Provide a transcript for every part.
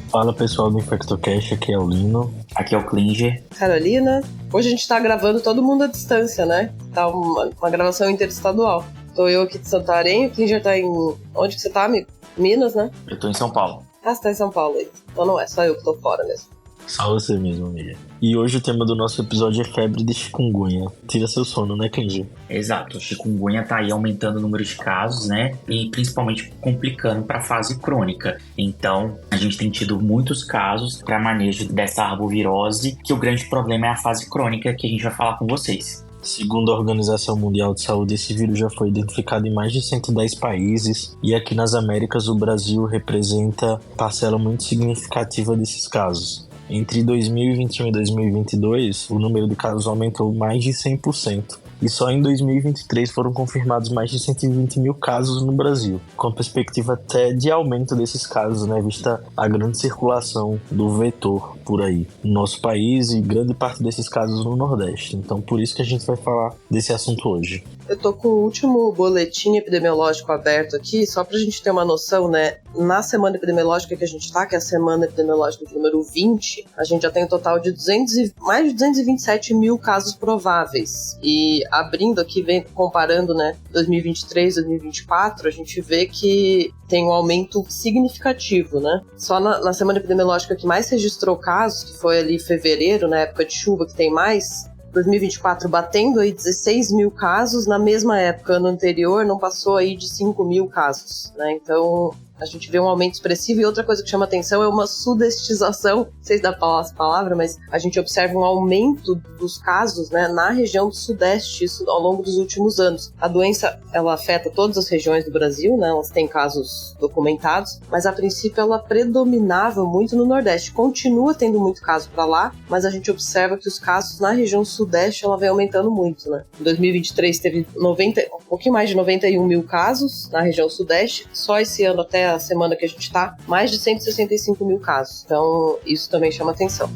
Fala pessoal do InfectoCast, aqui é o Lino. Aqui é o Klinger. Carolina. Hoje a gente tá gravando todo mundo à distância, né? Tá uma gravação interestadual. Tô eu aqui de Santarém, o Klinger tá em... Onde que você tá, amigo? Minas, né? Eu tô em São Paulo. Ah, você tá em São Paulo aí. Então não é só eu que tô fora mesmo. Só você mesmo, amiga. E hoje o tema do nosso episódio é febre de chikungunya. Tira seu sono, né, Klinger? Exato, o chikungunya tá aí aumentando o número de casos, né? E principalmente complicando para a fase crônica. Então, a gente tem tido muitos casos para manejo dessa arbovirose, que o grande problema é a fase crônica, que a gente vai falar com vocês. Segundo a Organização Mundial de Saúde, esse vírus já foi identificado em mais de 110 países e aqui nas Américas o Brasil representa parcela muito significativa desses casos. Entre 2021 e 2022, o número de casos aumentou mais de 100%. E só em 2023 foram confirmados mais de 120 mil casos no Brasil, com perspectiva até de aumento desses casos, né, vista a grande circulação do vetor por aí no nosso país e grande parte desses casos no Nordeste. Então, por isso que a gente vai falar desse assunto hoje. Eu tô com o último boletim epidemiológico aberto aqui, só pra gente ter uma noção, né? Na semana epidemiológica que a gente tá, que é a semana epidemiológica de número 20, a gente já tem um total de mais de 227 mil casos prováveis. E abrindo aqui, comparando, né, 2023, 2024, a gente vê que tem um aumento significativo, né? Só na semana epidemiológica que mais registrou casos, que foi ali em fevereiro, na época de chuva, que tem mais... 2024 batendo aí 16 mil casos, na mesma época, ano anterior, não passou aí de 5 mil casos, né? Então, a gente vê um aumento expressivo e outra coisa que chama atenção é uma sudestização, não sei se dá pra essa palavra, mas a gente observa um aumento dos casos, né, na região do sudeste, isso ao longo dos últimos anos. A doença, ela afeta todas as regiões do Brasil, né, elas têm casos documentados, mas a princípio ela predominava muito no nordeste, continua tendo muito caso para lá, mas a gente observa que os casos na região sudeste, ela vem aumentando muito, né. Em 2023 teve um pouquinho mais de 91 mil casos na região sudeste, só esse ano até a semana que a gente tá, mais de 165 mil casos. Então, isso também chama atenção.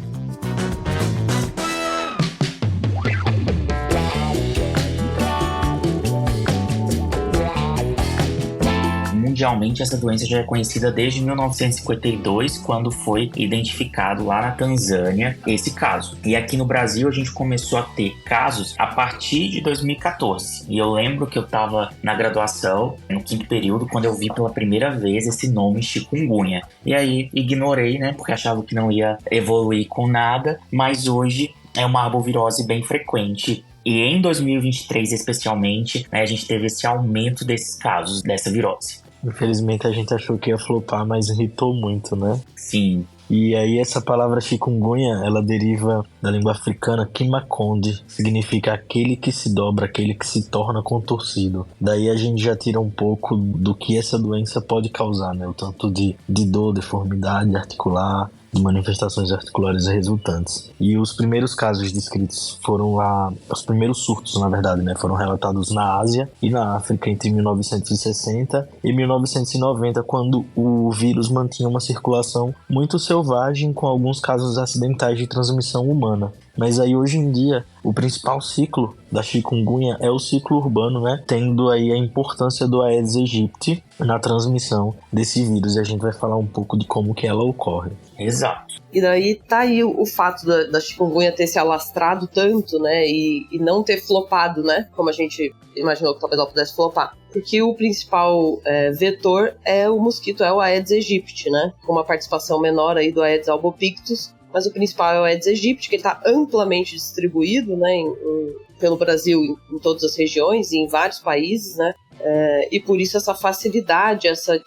Mundialmente, essa doença já é conhecida desde 1952, quando foi identificado lá na Tanzânia esse caso. E aqui no Brasil, a gente começou a ter casos a partir de 2014. E eu lembro que eu estava na graduação, no 5º período, quando eu vi pela primeira vez esse nome chikungunya. E aí, ignorei, né, porque achava que não ia evoluir com nada, mas hoje é uma arbovirose bem frequente. E em 2023, especialmente, né, a gente teve esse aumento desses casos dessa virose. Infelizmente a gente achou que ia flopar, mas irritou muito, né? Sim. E aí essa palavra chikungunya, ela deriva da língua africana kimakonde, significa aquele que se dobra, aquele que se torna contorcido. Daí a gente já tira um pouco do que essa doença pode causar, né? O tanto de dor, deformidade articular, de manifestações articulares resultantes. E os primeiros casos descritos foram lá, os primeiros surtos, na verdade, né, foram relatados na Ásia e na África entre 1960 e 1990, quando o vírus mantinha uma circulação muito selvagem, com alguns casos acidentais de transmissão humana. Mas aí hoje em dia, o principal ciclo da chikungunya é o ciclo urbano, né? Tendo aí a importância do Aedes aegypti na transmissão desse vírus. E a gente vai falar um pouco de como que ela ocorre. Exato. E daí tá aí o fato da chikungunya ter se alastrado tanto, né? E não ter flopado, né? Como a gente imaginou que talvez ela pudesse flopar. Porque o principal vetor é o mosquito, é o Aedes aegypti, né? Com uma participação menor aí do Aedes albopictus. Mas o principal é o Aedes aegypti, que ele está amplamente distribuído, né, pelo Brasil, em todas as regiões e em vários países, né, e por isso essa facilidade, essa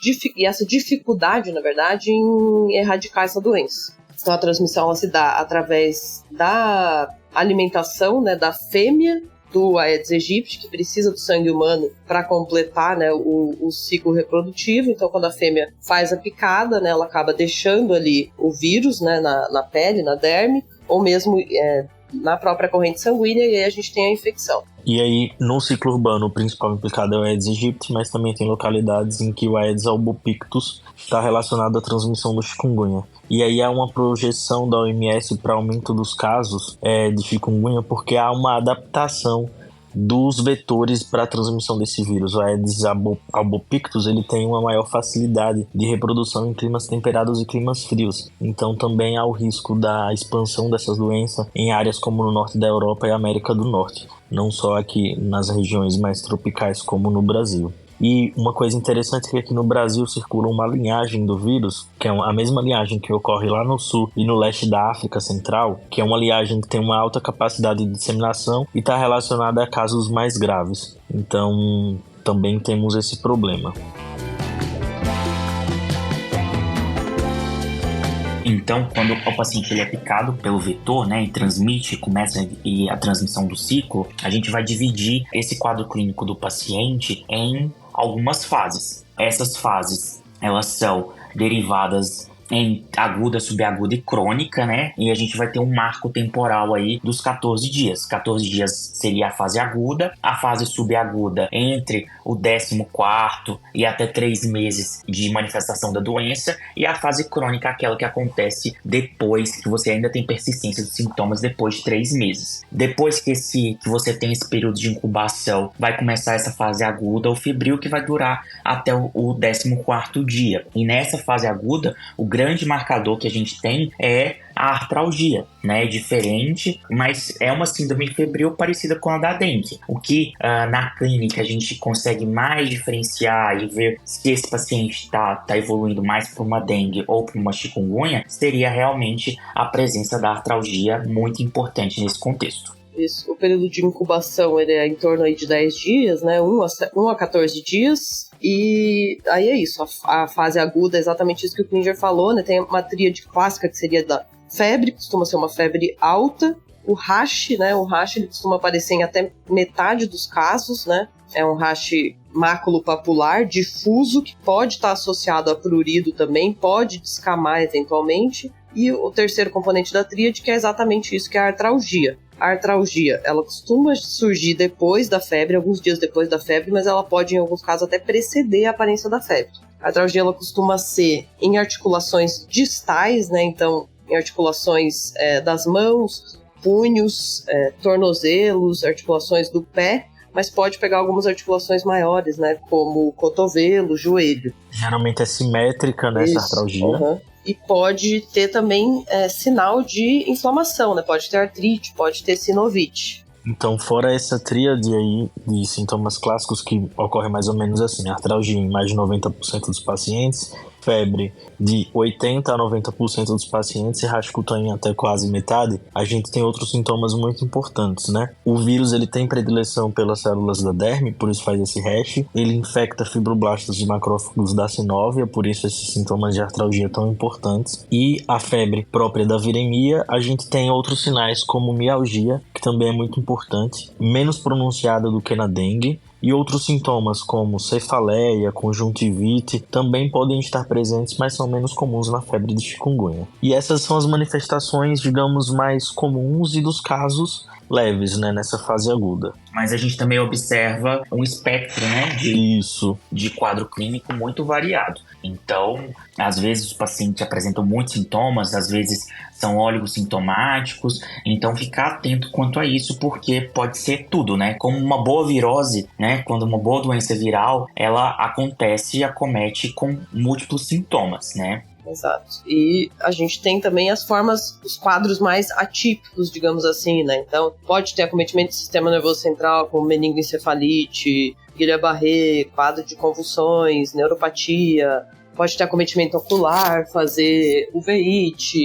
dificuldade, na verdade, em erradicar essa doença. Então a transmissão ela se dá através da alimentação, né, da fêmea do Aedes aegypti, que precisa do sangue humano para completar, né, o ciclo reprodutivo. Então, quando a fêmea faz a picada, né, ela acaba deixando ali o vírus, né, na pele, na derme, ou mesmo na própria corrente sanguínea, e aí a gente tem a infecção. E aí, no ciclo urbano, o principal implicado é o Aedes aegypti, mas também tem localidades em que o Aedes albopictus está relacionado à transmissão do chikungunya. E aí há uma projeção da OMS para aumento dos casos de chikungunya, porque há uma adaptação dos vetores para a transmissão desse vírus. O Aedes albopictus, ele tem uma maior facilidade de reprodução em climas temperados e climas frios. Então também há o risco da expansão dessas doenças em áreas como no norte da Europa e América do Norte, não só aqui nas regiões mais tropicais como no Brasil. E uma coisa interessante é que aqui no Brasil circula uma linhagem do vírus, que é a mesma linhagem que ocorre lá no sul e no leste da África Central, que é uma linhagem que tem uma alta capacidade de disseminação e está relacionada a casos mais graves. Então, também temos esse problema. Então, quando o paciente ele é picado pelo vetor, né, e transmite, começa a transmissão do ciclo, a gente vai dividir esse quadro clínico do paciente em algumas fases. Essas fases, elas são derivadas em aguda, subaguda e crônica, né? E a gente vai ter um marco temporal aí dos 14 dias. 14 dias seria a fase aguda, a fase subaguda entre o 14º e até 3 meses de manifestação da doença, e a fase crônica, aquela que acontece depois, que você ainda tem persistência dos sintomas depois de 3 meses. Depois que você tem esse período de incubação, vai começar essa fase aguda ou febril, que vai durar até o 14º dia. E nessa fase aguda, o grande marcador que a gente tem é a artralgia, né? É diferente, mas é uma síndrome febril parecida com a da dengue. O que na clínica a gente consegue mais diferenciar e ver se esse paciente está evoluindo mais para uma dengue ou para uma chikungunya seria realmente a presença da artralgia, muito importante nesse contexto. Isso. O período de incubação ele é em torno aí de 10 dias, né? 1 a 14 dias. E aí é isso. A fase aguda é exatamente isso que o Klinger falou, né? Tem uma tríade clássica que seria da febre, que costuma ser uma febre alta. O rash, né? O rash ele costuma aparecer em até metade dos casos, né? É um rash maculopapular difuso que pode estar associado a prurido também, pode descamar eventualmente. E o terceiro componente da tríade, que é exatamente isso, que é a artralgia. A artralgia, ela costuma surgir depois da febre, alguns dias depois da febre, mas ela pode, em alguns casos, até preceder a aparência da febre. A artralgia, ela costuma ser em articulações distais, né? Então, em articulações das mãos, punhos, tornozelos, articulações do pé, mas pode pegar algumas articulações maiores, né? Como o cotovelo, joelho. Geralmente é simétrica nessa artralgia. Uhum. E pode ter também sinal de inflamação, né? Pode ter artrite, pode ter sinovite. Então, fora essa tríade aí de sintomas clássicos que ocorre mais ou menos assim, artralgia em mais de 90% dos pacientes, febre de 80% a 90% dos pacientes e rash cutâneo até quase metade, a gente tem outros sintomas muito importantes, né? O vírus, ele tem predileção pelas células da derme, por isso faz esse rash. Ele infecta fibroblastos e macrófagos da sinóvia, por isso esses sintomas de artralgia tão importantes. E a febre própria da viremia, a gente tem outros sinais como mialgia, que também é muito importante, menos pronunciada do que na dengue. E outros sintomas como cefaleia, conjuntivite também podem estar presentes, mas são menos comuns na febre de chikungunya. E essas são as manifestações, digamos, mais comuns e dos casos leves, né, nessa fase aguda. Mas a gente também observa um espectro, né, de quadro clínico muito variado. Então, às vezes os pacientes apresentam muitos sintomas, às vezes são oligossintomáticos, então ficar atento quanto a isso, porque pode ser tudo, né? Como uma boa virose, né? Quando uma boa doença viral, ela acontece e acomete com múltiplos sintomas, né? Exato. E a gente tem também as formas, os quadros mais atípicos, digamos assim, né? Então, pode ter acometimento do sistema nervoso central, como meningoencefalite, Guillain-Barré, quadro de convulsões, neuropatia, pode ter acometimento ocular, fazer uveíte,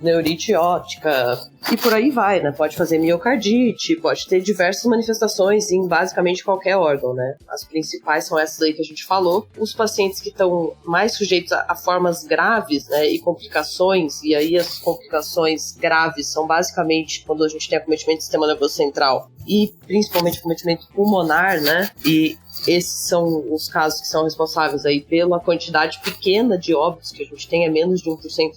neurite óptica, e por aí vai, né? Pode fazer miocardite, pode ter diversas manifestações em basicamente qualquer órgão, né? As principais são essas aí que a gente falou. Os pacientes que estão mais sujeitos a formas graves, né, e complicações, e aí as complicações graves são basicamente quando a gente tem acometimento do sistema nervoso central e principalmente acometimento pulmonar, né? E esses são os casos que são responsáveis aí pela quantidade pequena de óbitos que a gente tem, é menos de 1%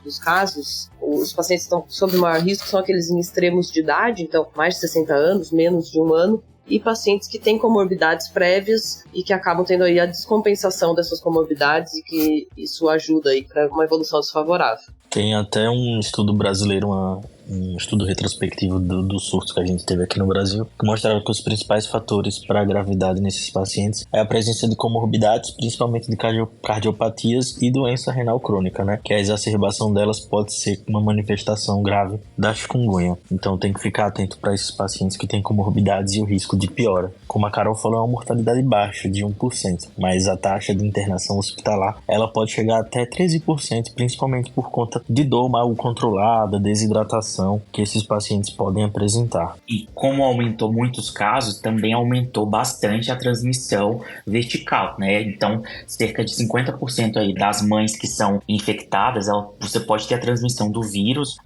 dos casos. Os pacientes que estão sob maior risco são aqueles em extremos de idade, então mais de 60 anos, menos de 1 ano, e pacientes que têm comorbidades prévias e que acabam tendo aí a descompensação dessas comorbidades e que isso ajuda aí para uma evolução desfavorável. Tem até um estudo brasileiro, um estudo retrospectivo do surto que a gente teve aqui no Brasil, que mostrava que os principais fatores para a gravidade nesses pacientes é a presença de comorbidades, principalmente de cardiopatias e doença renal crônica, né? Que a exacerbação delas pode ser uma manifestação grave da chikungunya. Então tem que ficar atento para esses pacientes que têm comorbidades e o risco de piora. Como a Carol falou, é uma mortalidade baixa, de 1%, mas a taxa de internação hospitalar ela pode chegar até 13%, principalmente por conta de dor mal controlada, desidratação que esses pacientes podem apresentar. E como aumentou muitos casos, também aumentou bastante a transmissão vertical, né? Então, cerca de 50% aí das mães que são infectadas, você pode ter a transmissão do vírus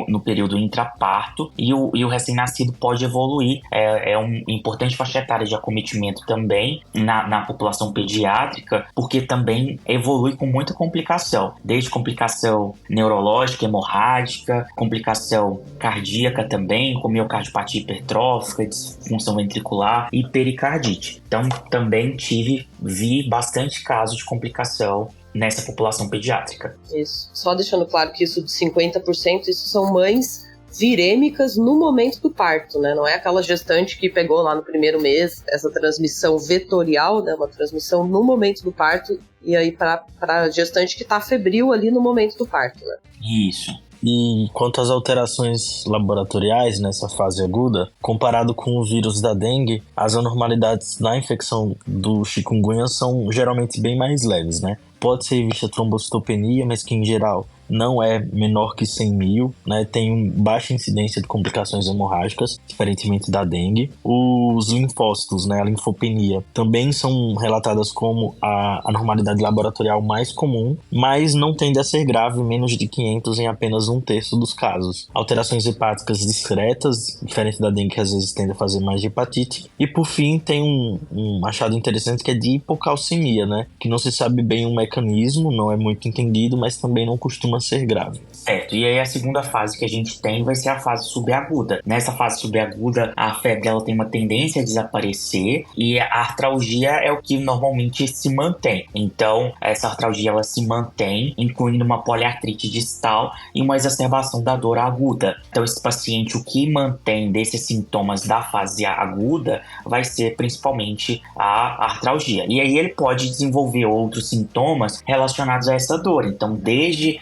no período intraparto e o recém-nascido pode evoluir. É um importante faixa etária de acometimento também na população pediátrica, porque também evolui com muita complicação, desde complicação neurológica, hemorrágica, complicação cardíaca também, com miocardiopatia hipertrófica, disfunção ventricular e pericardite. Então, também vi bastante casos de complicação nessa população pediátrica. Isso. Só deixando claro que isso de 50%, isso são mães virêmicas no momento do parto, né? Não é aquela gestante que pegou lá no primeiro mês essa transmissão vetorial, né? Uma transmissão no momento do parto, e aí para a gestante que está febril ali no momento do parto, né? Isso. E quanto às alterações laboratoriais nessa fase aguda, comparado com o vírus da dengue, as anormalidades na infecção do chikungunya são geralmente bem mais leves, né? Pode ser vista trombocitopenia, mas que em geral não é menor que 100 mil, né? Tem baixa incidência de complicações hemorrágicas, diferentemente da dengue. Os linfócitos, né, a linfopenia, também são relatadas como a anormalidade laboratorial mais comum, mas não tende a ser grave, menos de 500 em apenas 1/3 dos casos. Alterações hepáticas discretas, diferente da dengue que às vezes tende a fazer mais de hepatite. E por fim tem um achado interessante que é de hipocalcemia, né, que não se sabe bem o mecanismo, não é muito entendido, mas também não costuma ser grave. Certo, e aí a segunda fase que a gente tem vai ser a fase subaguda. Nessa fase subaguda, a febre ela tem uma tendência a desaparecer e a artralgia é o que normalmente se mantém. Então, essa artralgia ela se mantém, incluindo uma poliartrite distal e uma exacerbação da dor aguda. Então, esse paciente, o que mantém desses sintomas da fase aguda vai ser principalmente a artralgia. E aí ele pode desenvolver outros sintomas relacionados a essa dor. Então, desde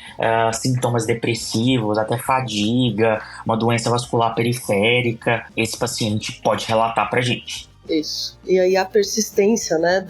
sintomas depressivos, até fadiga, uma doença vascular periférica, esse paciente pode relatar pra gente. Isso. E aí a persistência, né,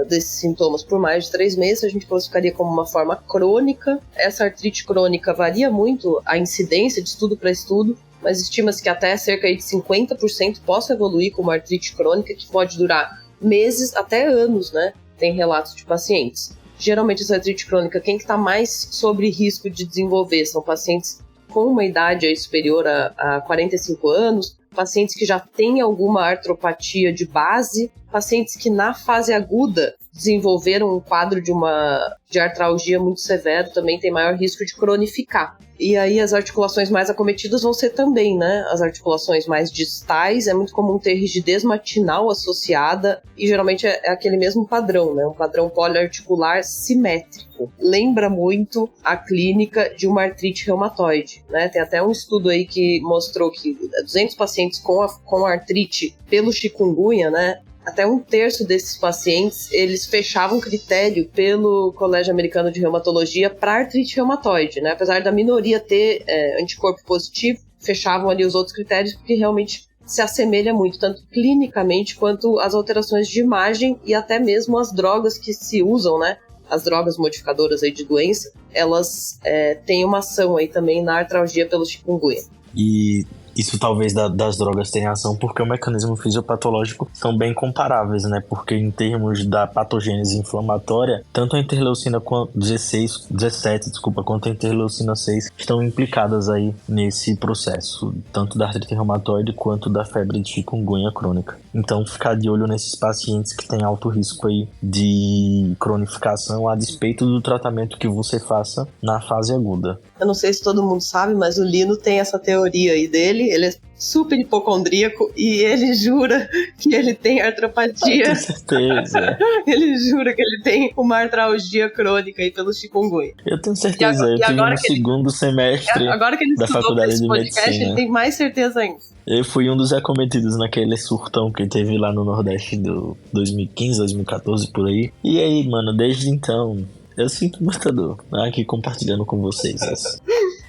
desses sintomas por mais de 3 meses, a gente classificaria como uma forma crônica. Essa artrite crônica varia muito a incidência de estudo para estudo, mas estima-se que até cerca de 50% possa evoluir como artrite crônica, que pode durar meses até anos, né? Tem relatos de pacientes. Geralmente essa artrite crônica, quem está mais sobre risco de desenvolver são pacientes com uma idade aí superior a 45 anos, pacientes que já têm alguma artropatia de base, pacientes que na fase aguda desenvolveram um quadro de artralgia muito severo, também tem maior risco de cronificar. E aí as articulações mais acometidas vão ser também, né? As articulações mais distais, é muito comum ter rigidez matinal associada e geralmente é aquele mesmo padrão, né? Um padrão poliarticular simétrico. Lembra muito a clínica de uma artrite reumatoide, né? Tem até um estudo aí que mostrou que 200 pacientes com artrite pelo chikungunya, né? Até 1/3 desses pacientes, eles fechavam critério pelo Colégio Americano de Reumatologia para artrite reumatoide, né? Apesar da minoria ter anticorpo positivo, fechavam ali os outros critérios porque realmente se assemelha muito, tanto clinicamente quanto as alterações de imagem e até mesmo as drogas que se usam, né? As drogas modificadoras aí de doença, elas têm uma ação aí também na artralgia pelo chikungunya. E isso talvez das drogas tenha ação porque o mecanismo fisiopatológico são bem comparáveis, né? Porque em termos da patogênese inflamatória, tanto a interleucina 17, quanto a interleucina 6 estão implicadas aí nesse processo, tanto da artrite reumatoide quanto da febre de chikungunya crônica. Então, ficar de olho nesses pacientes que têm alto risco aí de cronificação a despeito do tratamento que você faça na fase aguda. Eu não sei se todo mundo sabe, mas o Lino tem essa teoria aí dele, ele é super hipocondríaco e ele jura que ele tem artropatia. Com certeza. Ele jura que ele tem uma artralgia crônica aí pelo chikungunya. Eu tenho certeza, eu tive no segundo semestre agora que ele da estudou faculdade esse de podcast, medicina. ele tem mais certeza ainda. Eu fui um dos acometidos naquele surtão que teve lá no Nordeste do 2015, 2014, por aí. E aí, mano, desde então, eu sinto muita dor. Aqui compartilhando com vocês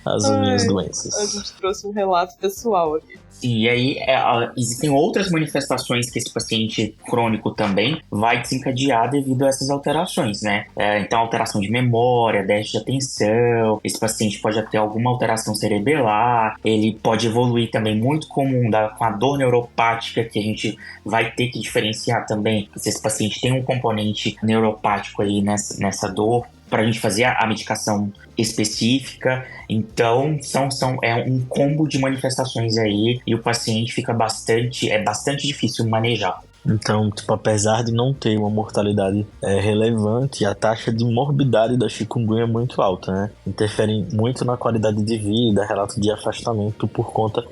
as minhas doenças. A gente trouxe um relato pessoal aqui. E aí, existem outras manifestações que esse paciente crônico também vai desencadear devido a essas alterações, né? Então, alteração de memória, déficit de atenção, esse paciente pode ter alguma alteração cerebelar, ele pode evoluir também muito comum com a dor neuropática, que a gente vai ter que diferenciar também se esse paciente tem um componente neuropático aí nessa dor, para a gente fazer a medicação específica. Então, é um combo de manifestações aí e o paciente fica bastante difícil manejar. Então, tipo, apesar de não ter uma mortalidade relevante, a taxa de morbidade da chikungunya é muito alta, né? Interfere muito na qualidade de vida, relato de afastamento por conta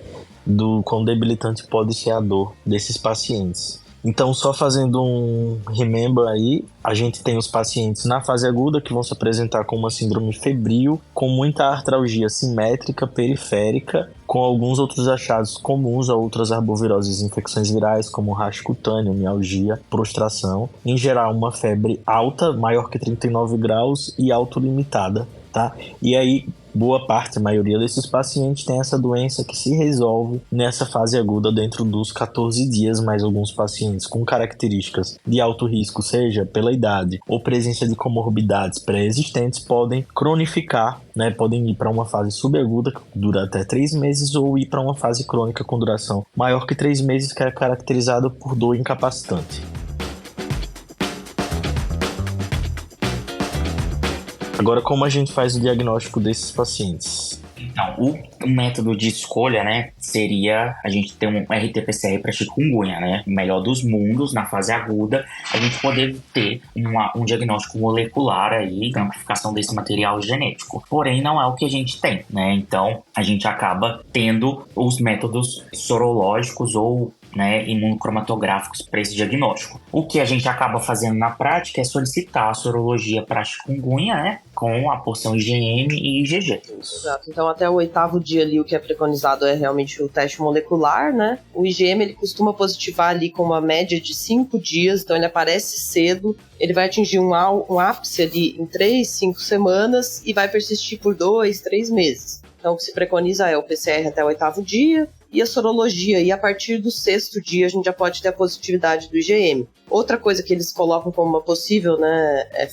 do quão debilitante pode ser a dor desses pacientes. Então, só fazendo um remember aí, a gente tem os pacientes na fase aguda que vão se apresentar com uma síndrome febril, com muita artralgia simétrica, periférica, com alguns outros achados comuns a outras arboviroses, infecções virais, como rash cutâneo, mialgia, prostração. Em geral, uma febre alta, maior que 39 graus e autolimitada, tá? E aí, boa parte, a maioria desses pacientes tem essa doença que se resolve nessa fase aguda dentro dos 14 dias, mas alguns pacientes com características de alto risco, seja pela idade ou presença de comorbidades pré-existentes, podem cronificar, né? Podem ir para uma fase subaguda que dura até 3 meses ou ir para uma fase crônica com duração maior que 3 meses, que é caracterizada por dor incapacitante. Agora, como a gente faz o diagnóstico desses pacientes? Então, o método de escolha, né, seria a gente ter um RT-PCR para chikungunya, né, o melhor dos mundos, na fase aguda, a gente poder ter um diagnóstico molecular aí, da amplificação desse material genético. Porém, não é o que a gente tem, né, então a gente acaba tendo os métodos sorológicos ou imunocromatográficos para esse diagnóstico. O que a gente acaba fazendo na prática é solicitar a sorologia para chikungunya, né, com a porção IgM e IgG. Exato. Então, até o 8º dia ali, o que é preconizado é realmente o teste molecular, né? O IgM, ele costuma positivar ali com uma média de 5 dias, então ele aparece cedo, ele vai atingir um ápice ali em 3, 5 semanas e vai persistir por 2, 3 meses. Então, o que se preconiza é o PCR até o 8º dia, e a sorologia, e a partir do 6º dia a gente já pode ter a positividade do IgM. Outra coisa que eles colocam como uma possível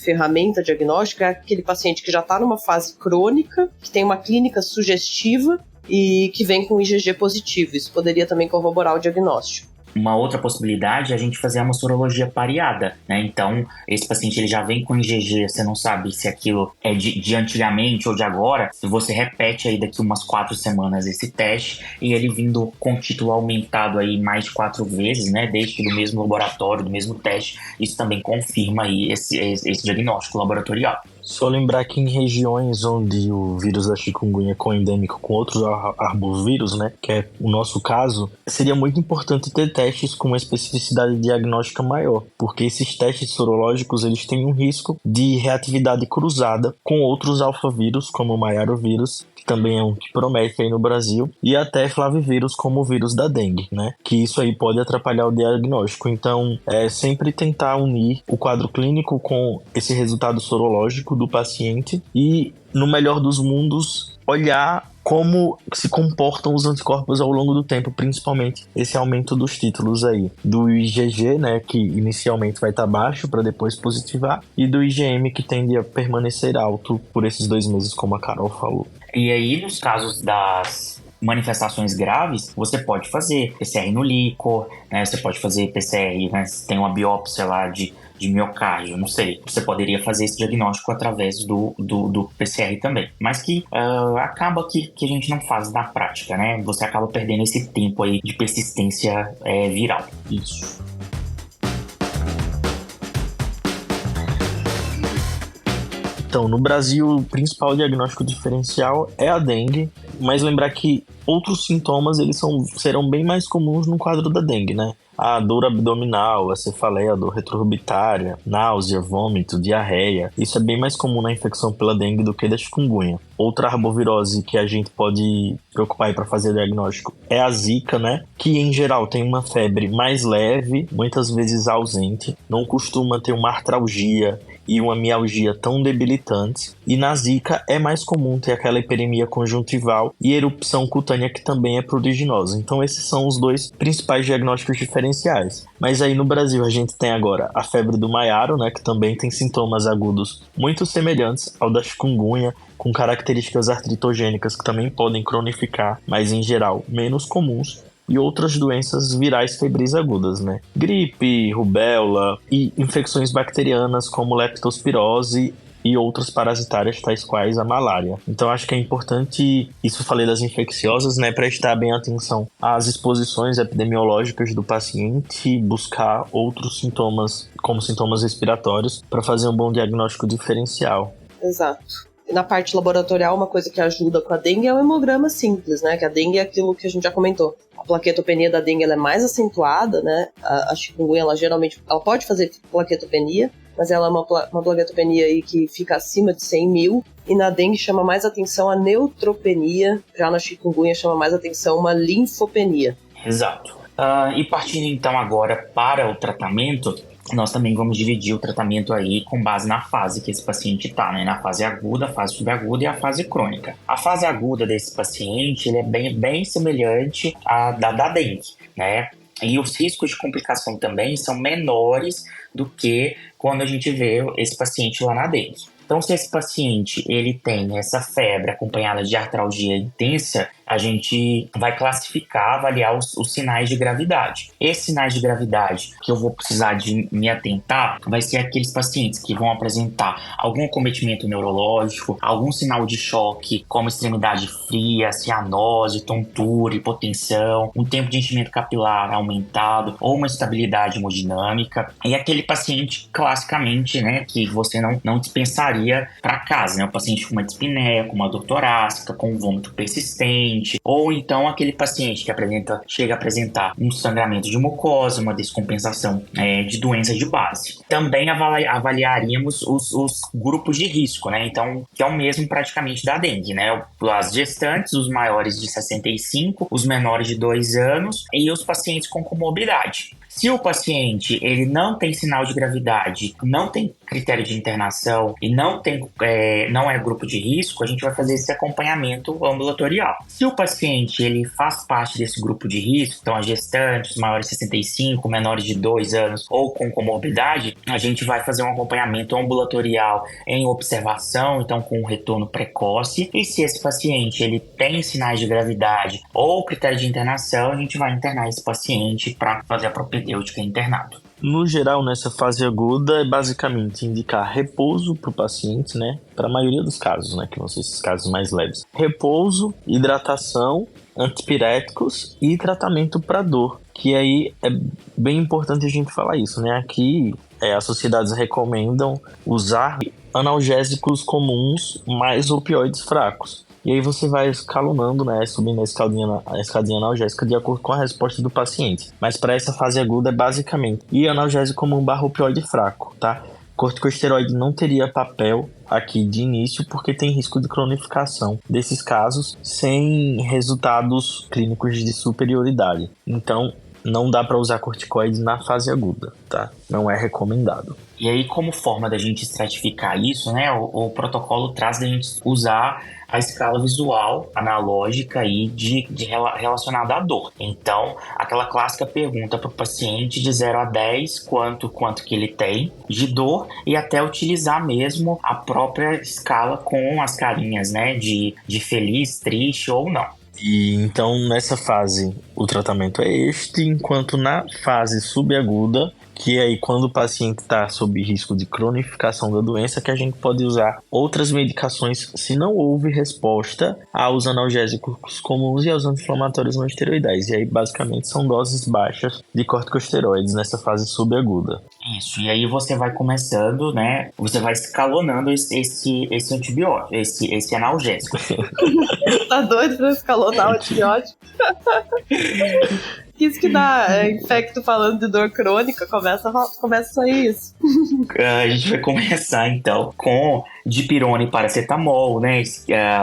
ferramenta diagnóstica é aquele paciente que já está numa fase crônica, que tem uma clínica sugestiva e que vem com IgG positivo. Isso poderia também corroborar o diagnóstico. Uma outra possibilidade é a gente fazer uma sorologia pareada, né? Então, esse paciente ele já vem com IgG, você não sabe se aquilo é de antigamente ou de agora. Você repete aí daqui umas 4 semanas esse teste e ele vindo com título aumentado aí mais de 4 vezes, né? Desde que do mesmo laboratório, do mesmo teste, isso também confirma aí esse diagnóstico laboratorial. Só lembrar que em regiões onde o vírus da chikungunya é coendêmico com outros arbovírus, né, que é o nosso caso, seria muito importante ter testes com uma especificidade diagnóstica maior, porque esses testes sorológicos eles têm um risco de reatividade cruzada com outros alfavírus, como o maiarovírus, que também é um que promete aí no Brasil, e até flavivírus, como o vírus da dengue, né, que isso aí pode atrapalhar o diagnóstico. Então, sempre tentar unir o quadro clínico com esse resultado sorológico do paciente e, no melhor dos mundos, olhar como se comportam os anticorpos ao longo do tempo, principalmente esse aumento dos títulos aí do IgG, né, que inicialmente vai estar baixo para depois positivar, e do IgM, que tende a permanecer alto por esses 2 meses, como a Carol falou. E aí, nos casos das manifestações graves, você pode fazer PCR no líquor, né, você pode fazer PCR, né, se tem uma biópsia lá de miocárdio, não sei. Você poderia fazer esse diagnóstico através do PCR também. Mas que acaba que a gente não faz na prática, né? Você acaba perdendo esse tempo aí de persistência viral. Isso. Então, no Brasil, o principal diagnóstico diferencial é a dengue, mas lembrar que outros sintomas serão bem mais comuns no quadro da dengue, né? A dor abdominal, a cefaleia, a dor retroorbitária, náusea, vômito, diarreia. Isso é bem mais comum na infecção pela dengue do que da chikungunya. Outra arbovirose que a gente pode preocupar para fazer diagnóstico é a zika, né? Que em geral tem uma febre mais leve, muitas vezes ausente, não costuma ter uma artralgia e uma mialgia tão debilitantes. E na zika é mais comum ter aquela hiperemia conjuntival e erupção cutânea que também é prodigiosa. Então esses são os dois principais diagnósticos diferenciais. Mas aí no Brasil a gente tem agora a febre do maiaro, né, que também tem sintomas agudos muito semelhantes ao da chikungunya, com características artritogênicas que também podem cronificar, mas em geral menos comuns. E outras doenças virais febris agudas, né? Gripe, rubéola e infecções bacterianas como leptospirose e outras parasitárias tais quais a malária. Então acho que é importante, isso eu falei das infecciosas, né, prestar bem atenção às exposições epidemiológicas do paciente, buscar outros sintomas como sintomas respiratórios para fazer um bom diagnóstico diferencial. Exato. Na parte laboratorial, uma coisa que ajuda com a dengue é o hemograma simples, né? Que a dengue é aquilo que a gente já comentou. A plaquetopenia da dengue ela é mais acentuada, né? A chikungunya, ela pode fazer plaquetopenia, mas ela é uma plaquetopenia aí que fica acima de 100 mil. E na dengue chama mais atenção a neutropenia, já na chikungunya chama mais atenção uma linfopenia. Exato. E partindo então agora para o tratamento, nós também vamos dividir o tratamento aí com base na fase que esse paciente está, né? Na fase aguda, a fase subaguda e a fase crônica. A fase aguda desse paciente, ele é bem semelhante à da dengue, né? E os riscos de complicação também são menores do que quando a gente vê esse paciente lá na dengue. Então, se esse paciente ele tem essa febre acompanhada de artralgia intensa, a gente vai classificar, avaliar os sinais de gravidade. Esses sinais de gravidade que eu vou precisar de me atentar vai ser aqueles pacientes que vão apresentar algum acometimento neurológico, algum sinal de choque, como extremidade fria, cianose, tontura, hipotensão, um tempo de enchimento capilar aumentado ou uma instabilidade hemodinâmica. E aquele paciente, classicamente, né, que você não dispensaria para casa, né? O paciente com uma dispneia, com uma dor torácica, com um vômito persistente, ou então aquele paciente que chega a apresentar um sangramento de mucosa, uma descompensação de doença de base. Também avaliaríamos os grupos de risco, né? Então, que é o mesmo praticamente da dengue, né? As gestantes, os maiores de 65, os menores de 2 anos e os pacientes com comorbidade. Se o paciente ele não tem sinal de gravidade, não tem critério de internação e não é grupo de risco, a gente vai fazer esse acompanhamento ambulatorial. Se o paciente ele faz parte desse grupo de risco, então as gestantes, maiores de 65, menores de 2 anos ou com comorbidade, a gente vai fazer um acompanhamento ambulatorial em observação, então com um retorno precoce. E se esse paciente ele tem sinais de gravidade ou critério de internação, a gente vai internar esse paciente para fazer a propedêutica internado. No geral, nessa fase aguda, é basicamente indicar repouso para o paciente, né? Para a maioria dos casos, né? Que vão ser esses casos mais leves. Repouso, hidratação, antipiréticos e tratamento para dor. Que aí é bem importante a gente falar isso, né? Aqui as sociedades recomendam usar analgésicos comuns mais opioides fracos. E aí você vai escalonando, né, subindo a escadinha analgésica de acordo com a resposta do paciente. Mas para essa fase aguda é basicamente e analgésico comum / opioide fraco, tá? Corticosteroide não teria papel aqui de início porque tem risco de cronificação desses casos sem resultados clínicos de superioridade. Então não dá para usar corticoide na fase aguda, tá? Não é recomendado. E aí, como forma da gente estratificar isso, né, o protocolo traz da gente usar a escala visual analógica aí relacionada à dor. Então, aquela clássica pergunta para o paciente de 0 a 10, quanto que ele tem de dor, e até utilizar mesmo a própria escala com as carinhas, né, de feliz, triste ou não. E então, nessa fase, o tratamento é este, enquanto na fase subaguda, que é aí quando o paciente está sob risco de cronificação da doença, que a gente pode usar outras medicações se não houve resposta aos analgésicos comuns e aos anti-inflamatórios não esteroidais. E aí, basicamente, são doses baixas de corticosteroides nessa fase subaguda. Isso, e aí você vai começando, né? Você vai escalonando esse antibiótico, esse analgésico. Tá doido pra escalonar o antibiótico? Isso que dá infecto falando de dor crônica, começa a sair isso. A gente vai começar, então, com dipirona e paracetamol, né?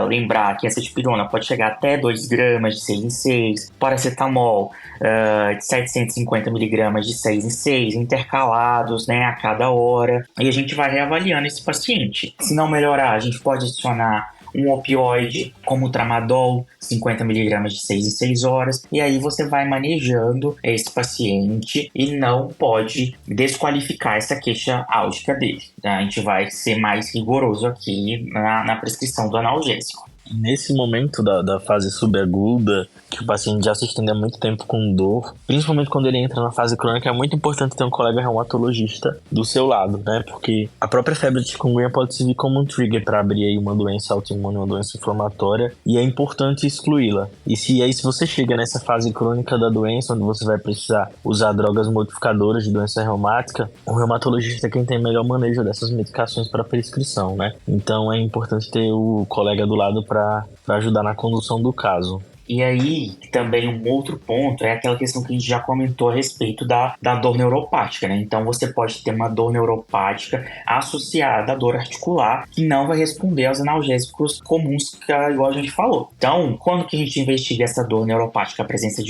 Lembrar que essa dipirona pode chegar até 2 gramas de 6 em 6, paracetamol de 750 miligramas de 6 em 6, intercalados, né, a cada hora. E a gente vai reavaliando esse paciente. Se não melhorar, a gente pode adicionar um opioide como o tramadol, 50 miligramas de 6 em 6 horas, e aí você vai manejando esse paciente e não pode desqualificar essa queixa álgica dele. A gente vai ser mais rigoroso aqui na prescrição do analgésico. Nesse momento da fase subaguda, que o paciente já se estende há muito tempo com dor, principalmente quando ele entra na fase crônica, é muito importante ter um colega reumatologista do seu lado, né? Porque a própria febre de chikungunya pode servir como um trigger para abrir aí uma doença autoimune, uma doença inflamatória, e é importante excluí-la. E se você chega nessa fase crônica da doença, onde você vai precisar usar drogas modificadoras de doença reumática, o reumatologista é quem tem melhor manejo dessas medicações para prescrição, né? Então é importante ter o colega do lado para ajudar na condução do caso. E aí, também um outro ponto é aquela questão que a gente já comentou a respeito da dor neuropática, né? Então, você pode ter uma dor neuropática associada à dor articular que não vai responder aos analgésicos comuns, igual a gente falou. Então, quando que a gente investiga essa dor neuropática, a presença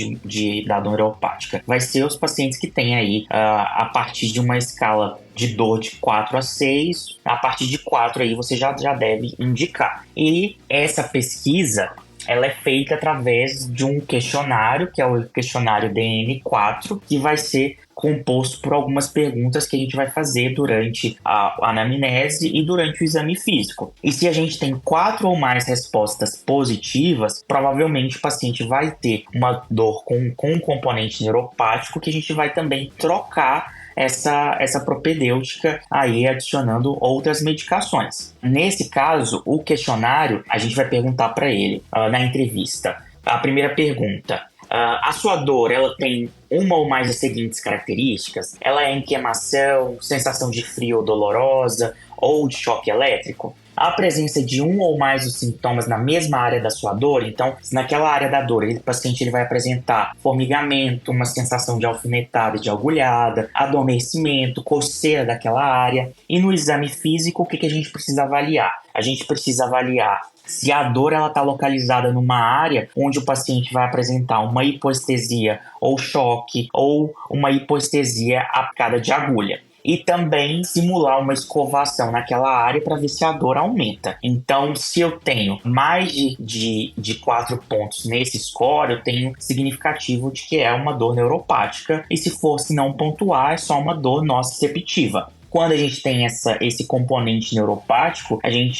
da dor neuropática? Vai ser os pacientes que têm aí, a partir de uma escala de dor de 4 a 6, a partir de 4 aí você já deve indicar. E essa pesquisa, ela é feita através de um questionário, que é o questionário DM4, que vai ser composto por algumas perguntas que a gente vai fazer durante a anamnese e durante o exame físico. E se a gente tem 4 ou mais respostas positivas, provavelmente o paciente vai ter uma dor com um componente neuropático que a gente vai também trocar essa propedêutica aí adicionando outras medicações. Nesse caso, o questionário, a gente vai perguntar para ele na entrevista. A primeira pergunta: a sua dor, ela tem uma ou mais das seguintes características? Ela é em queimação, sensação de frio ou dolorosa, ou de choque elétrico? A presença de um ou mais dos sintomas na mesma área da sua dor, então, se naquela área da dor o paciente ele vai apresentar formigamento, uma sensação de alfinetada, de agulhada, adormecimento, coceira daquela área. E no exame físico, o que a gente precisa avaliar? A gente precisa avaliar se a dor está localizada numa área onde o paciente vai apresentar uma hipoestesia ou choque, ou uma hipoestesia aplicada de agulha. E também simular uma escovação naquela área para ver se a dor aumenta. Então, se eu tenho mais de 4 pontos nesse score, eu tenho significativo de que é uma dor neuropática. E se fosse não pontuar, é só uma dor nociceptiva. Quando a gente tem esse componente neuropático,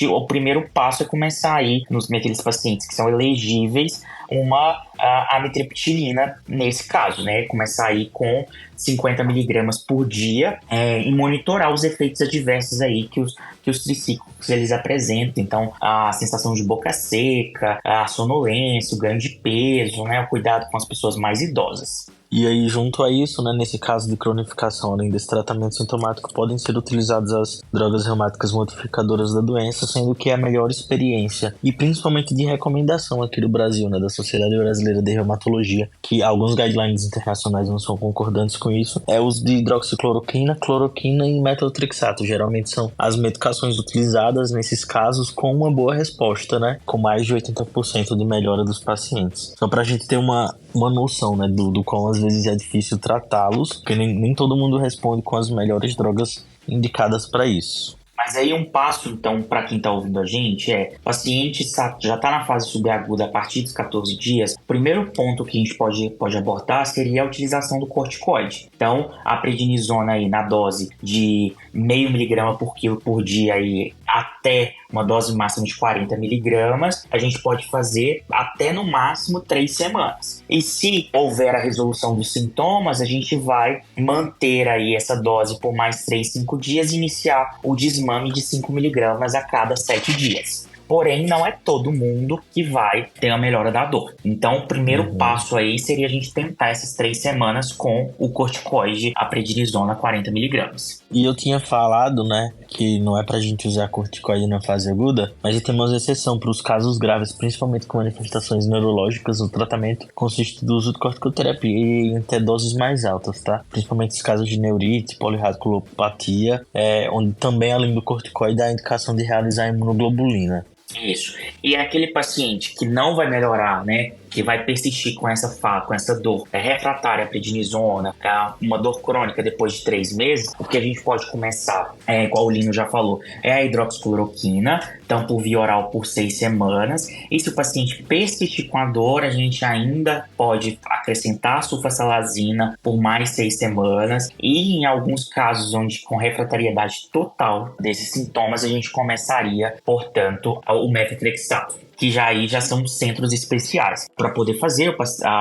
o primeiro passo é começar aí, naqueles pacientes que são elegíveis, uma amitriptilina nesse caso, né? Começar aí com 50 miligramas por dia e monitorar os efeitos adversos aí que os tricíclicos eles apresentam. Então, a sensação de boca seca, a sonolência, o ganho de peso, né? O cuidado com as pessoas mais idosas. E aí, junto a isso, né, nesse caso de cronificação, além desse tratamento sintomático, podem ser utilizadas as drogas reumáticas modificadoras da doença, sendo que é a melhor experiência e principalmente de recomendação aqui do Brasil, né, da Sociedade Brasileira de Reumatologia, que alguns guidelines internacionais não são concordantes com isso, é o uso de hidroxicloroquina, cloroquina e metotrexato. Geralmente são as medicações utilizadas nesses casos com uma boa resposta, né, com mais de 80% de melhora dos pacientes. Só pra gente ter uma noção, né, do quão às vezes é difícil tratá-los, porque nem todo mundo responde com as melhores drogas indicadas para isso. Mas aí um passo, então, para quem está ouvindo a gente o paciente já está na fase subaguda a partir dos 14 dias. O primeiro ponto que a gente pode abordar seria a utilização do corticoide. Então, a prednisona aí na dose de 0,5 miligrama por quilo por dia aí, até uma dose máxima de 40 miligramas, a gente pode fazer até no máximo 3 semanas. E se houver a resolução dos sintomas, a gente vai manter aí essa dose por mais 3, 5 dias e iniciar o desmame de 5 miligramas a cada 7 dias. Porém, não é todo mundo que vai ter a melhora da dor. Então, o primeiro passo aí seria a gente tentar essas 3 semanas com o corticoide, a prednisona 40mg. E eu tinha falado, né, que não é pra gente usar corticoide na fase aguda, mas tem uma exceção para os casos graves, principalmente com manifestações neurológicas. O tratamento consiste do uso de corticoterapia em até doses mais altas, tá? Principalmente os casos de neurite, polirradiculopatia, onde também, além do corticoide, há a indicação de realizar imunoglobulina. Isso. E é aquele paciente que não vai melhorar, né? Que vai persistir com essa dor refratária à prednisona, uma dor crônica depois de 3 meses, o que a gente pode começar, igual o Lino já falou, é a hidroxicloroquina, então por via oral por 6 semanas. E se o paciente persistir com a dor, a gente ainda pode acrescentar a sulfasalazina por mais 6 semanas. E em alguns casos onde com refratariedade total desses sintomas, a gente começaria, portanto, o methotrexato, que já são centros especiais. Para poder fazer,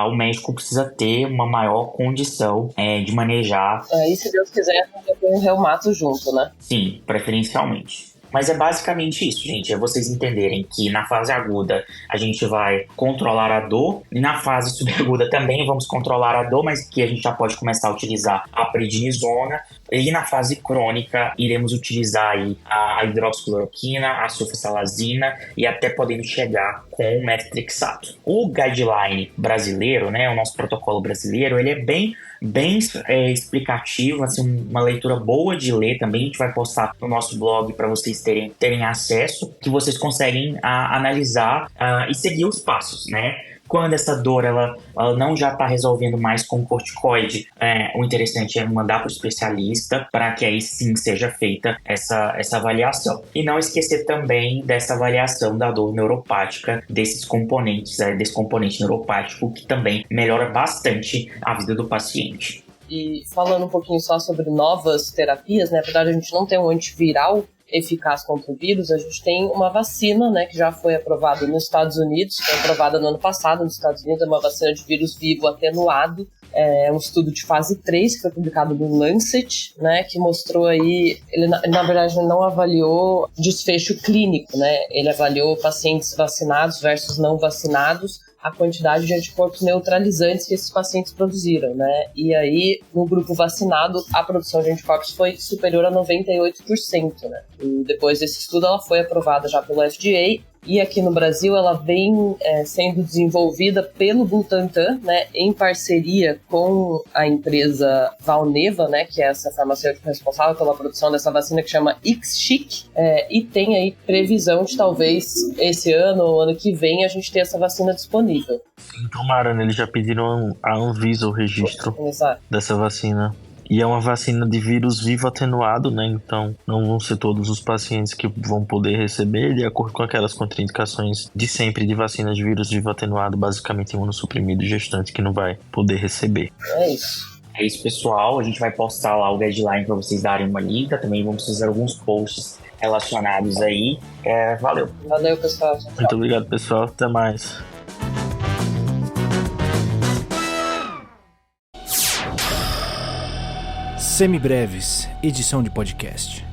o médico precisa ter uma maior condição de manejar. E se Deus quiser, tem um reumato junto, né? Sim, preferencialmente. Mas é basicamente isso, gente. É vocês entenderem que na fase aguda a gente vai controlar a dor. E na fase subaguda também vamos controlar a dor, mas que a gente já pode começar a utilizar a prednisona. E na fase crônica iremos utilizar aí a hidroxicloroquina, a sulfasalazina e até podemos chegar com o methotrexato. O guideline brasileiro, né, o nosso protocolo brasileiro, ele é bem explicativo, assim, uma leitura boa de ler também. A gente vai postar no nosso blog para vocês terem acesso, que vocês conseguem analisar e seguir os passos, né? Quando essa dor ela não já está resolvendo mais com corticoide, o interessante é mandar para o especialista para que aí sim seja feita essa avaliação. E não esquecer também dessa avaliação da dor neuropática, desses componentes, desse componente neuropático que também melhora bastante a vida do paciente. E falando um pouquinho só sobre novas terapias, né? Apesar de a gente não ter um antiviral eficaz contra o vírus, a gente tem uma vacina, né, que já foi aprovada nos Estados Unidos, foi aprovada no ano passado nos Estados Unidos, é uma vacina de vírus vivo atenuado, é um estudo de fase 3 que foi publicado no Lancet, né, que mostrou aí, ele na verdade não avaliou desfecho clínico, né, ele avaliou pacientes vacinados versus não vacinados, a quantidade de anticorpos neutralizantes que esses pacientes produziram, né? E aí, no grupo vacinado, a produção de anticorpos foi superior a 98%, né? E depois desse estudo, ela foi aprovada já pelo FDA. E aqui no Brasil ela vem sendo desenvolvida pelo Butantan, né, em parceria com a empresa Valneva, né, que é essa farmacêutica responsável pela produção dessa vacina que chama IXCHIQ, e tem aí previsão de talvez esse ano ou ano que vem a gente ter essa vacina disponível. Sim, tomara, né? Eles já pediram a Anvisa o registro dessa vacina. E é uma vacina de vírus vivo atenuado, né? Então não vão ser todos os pacientes que vão poder receber, de acordo com aquelas contraindicações de sempre de vacina de vírus vivo atenuado, basicamente imunossuprimido gestante que não vai poder receber. É isso. É isso, pessoal. A gente vai postar lá o guideline para vocês darem uma lida. Também vamos fazer alguns posts relacionados aí. Valeu. Valeu, pessoal. Muito obrigado, pessoal. Até mais. Semibreves, edição de podcast.